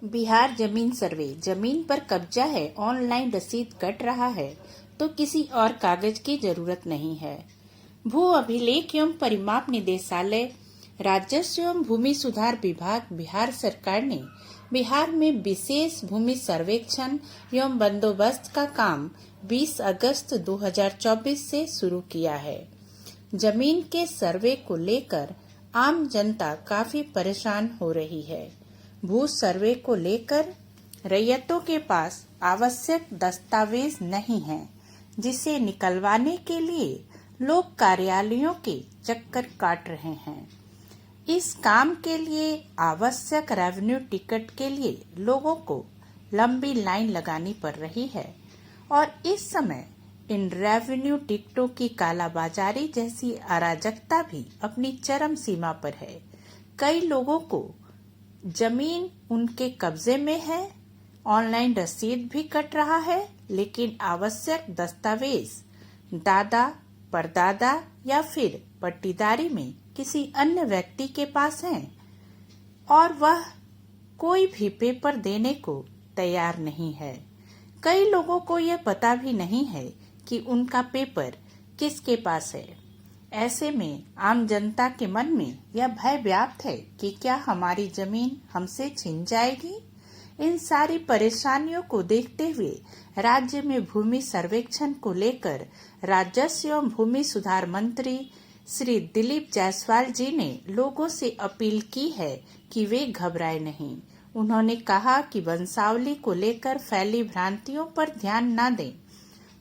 बिहार जमीन सर्वे। जमीन पर कब्जा है, ऑनलाइन रसीद कट रहा है तो किसी और कागज की जरूरत नहीं है। भू अभिलेख एवं परिमाप निदेशालय, राजस्व एवं भूमि सुधार विभाग बिहार सरकार ने बिहार में विशेष भूमि सर्वेक्षण एवं बंदोबस्त का काम 20 अगस्त 2024 से शुरू किया है। जमीन के सर्वे को लेकर आम जनता काफी परेशान हो रही है। भू सर्वे को लेकर रैयतों के पास आवश्यक दस्तावेज नहीं है, जिसे निकलवाने के लिए लोग कार्यालयों के चक्कर काट रहे हैं। इस काम के लिए आवश्यक रेवेन्यू टिकट के लिए लोगों को लंबी लाइन लगानी पड़ रही है और इस समय इन रेवेन्यू टिकटों की कालाबाजारी जैसी अराजकता भी अपनी चरम सीमा पर है। कई लोगों को जमीन उनके कब्जे में है, ऑनलाइन रसीद भी कट रहा है, लेकिन आवश्यक दस्तावेज दादा, परदादा या फिर पट्टीदारी में किसी अन्य व्यक्ति के पास हैं और वह कोई भी पेपर देने को तैयार नहीं है। कई लोगों को यह पता भी नहीं है कि उनका पेपर किसके पास है। ऐसे में आम जनता के मन में यह भय व्याप्त है कि क्या हमारी जमीन हमसे छिन जाएगी। इन सारी परेशानियों को देखते हुए राज्य में भूमि सर्वेक्षण को लेकर राजस्व एवं भूमि सुधार मंत्री श्री दिलीप जायसवाल जी ने लोगों से अपील की है कि वे घबराए नहीं। उन्होंने कहा कि वंशावली को लेकर फैली भ्रांतियों पर ध्यान न दें।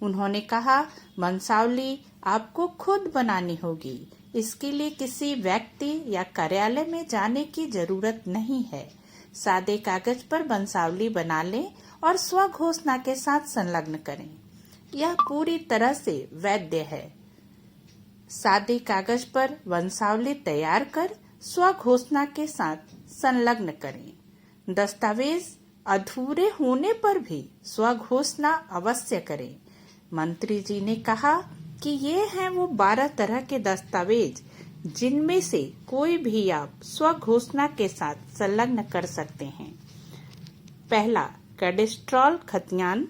उन्होंने कहा, वंशावली आपको खुद बनानी होगी। इसके लिए किसी व्यक्ति या कार्यालय में जाने की जरूरत नहीं है। सादे कागज पर वंशावली बना लें और स्व घोषणा के साथ संलग्न करें। यह पूरी तरह से वैध है। सादे कागज पर वंशावली तैयार कर स्व घोषणा के साथ संलग्न करें। दस्तावेज अधूरे होने पर भी स्व घोषणा अवश्य करें। मंत्री जी ने कहा कि ये हैं वो 12 तरह के दस्तावेज जिनमें से कोई भी आप स्व घोषणा के साथ संलग्न कर सकते हैं। पहला, कैडेस्ट्रॉल खतियान।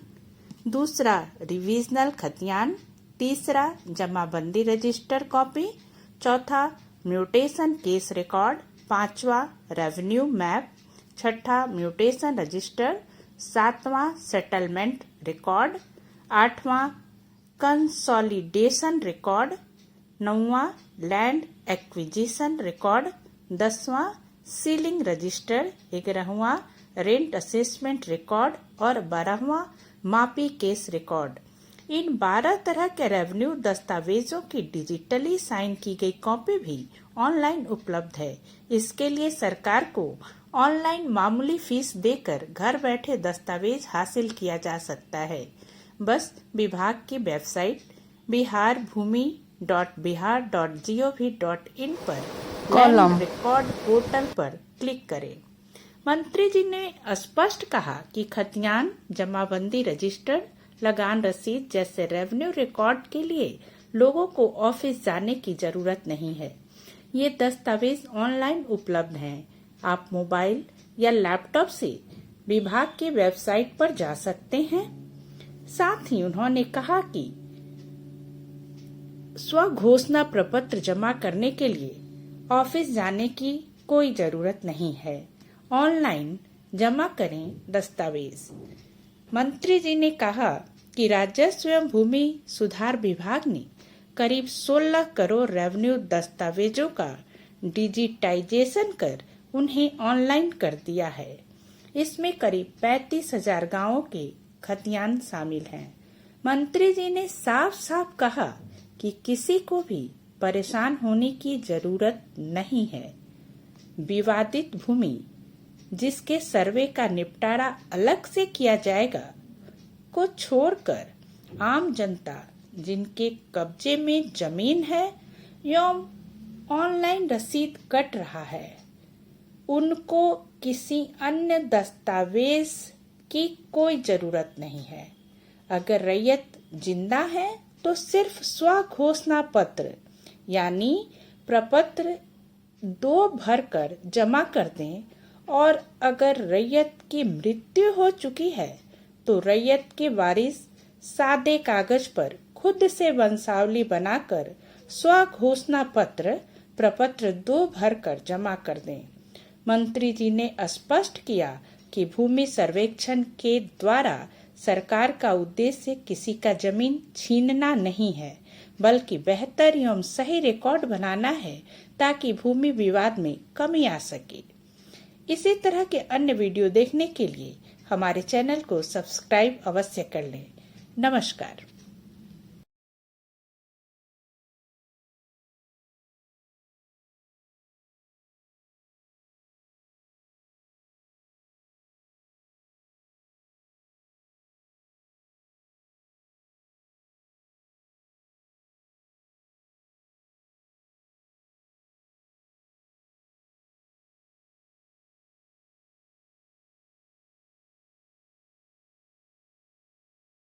दूसरा, रिविजनल खतियान। तीसरा, जमाबंदी रजिस्टर कॉपी। चौथा, म्यूटेशन केस रिकॉर्ड। पांचवा, रेवेन्यू मैप। छठा, म्यूटेशन रजिस्टर। सातवां, सेटलमेंट रिकॉर्ड। आठवां, कंसोलिडेशन रिकॉर्ड। नौवां, लैंड एक्विजिशन रिकॉर्ड। 10वां, सीलिंग रजिस्टर। 11वां, रेंट असेसमेंट रिकॉर्ड और 12वां, मापी केस रिकॉर्ड। इन 12 तरह के रेवेन्यू दस्तावेजों की डिजिटली साइन की गई कॉपी भी ऑनलाइन उपलब्ध है। इसके लिए सरकार को ऑनलाइन मामूली फीस देकर घर बैठे दस्तावेज हासिल किया जा सकता है। बस विभाग की वेबसाइट biharбhumi.bihar.gov.in पर लैंड रिकॉर्ड पोर्टल पर क्लिक करें। मंत्री जी ने स्पष्ट कहा कि खतियान, जमाबंदी रजिस्टर, लगान रसीद जैसे रेवेन्यू रिकॉर्ड के लिए लोगों को ऑफिस जाने की जरूरत नहीं है। ये दस्तावेज ऑनलाइन उपलब्ध हैं। आप मोबाइल या लैपटॉप से विभाग की वेबसाइट पर जा सकते हैं। साथ ही उन्होंने कहा कि स्व घोषणा प्रपत्र जमा करने के लिए ऑफिस जाने की कोई जरूरत नहीं है। ऑनलाइन जमा करें दस्तावेज। मंत्री जी ने कहा कि राजस्व एवं भूमि सुधार विभाग ने करीब 16 करोड़ रेवेन्यू दस्तावेजों का डिजिटाइजेशन कर उन्हें ऑनलाइन कर दिया है। इसमें करीब 35,000 गाँवों के खतियान शामिल हैं। मंत्री जी ने साफ साफ कहा कि किसी को भी परेशान होने की जरूरत नहीं है। विवादित भूमि जिसके सर्वे का निपटारा अलग से किया जाएगा को छोड़कर आम जनता जिनके कब्जे में जमीन है एवं ऑनलाइन रसीद कट रहा है, उनको किसी अन्य दस्तावेज की कोई जरूरत नहीं है। अगर रैयत जिंदा है तो सिर्फ स्व घोषणा पत्र यानी प्रपत्र 2 भरकर जमा कर दें और अगर रैयत की मृत्यु हो चुकी है तो रैयत के वारिस सादे कागज पर खुद से वंशावली बनाकर स्व घोषणा पत्र प्रपत्र 2 भरकर जमा कर दें। मंत्री जी ने स्पष्ट किया कि भूमि सर्वेक्षण के द्वारा सरकार का उद्देश्य किसी का जमीन छीनना नहीं है, बल्कि बेहतर एवं सही रिकॉर्ड बनाना है ताकि भूमि विवाद में कमी आ सके। इसी तरह के अन्य वीडियो देखने के लिए हमारे चैनल को सब्सक्राइब अवश्य कर लें। नमस्कार।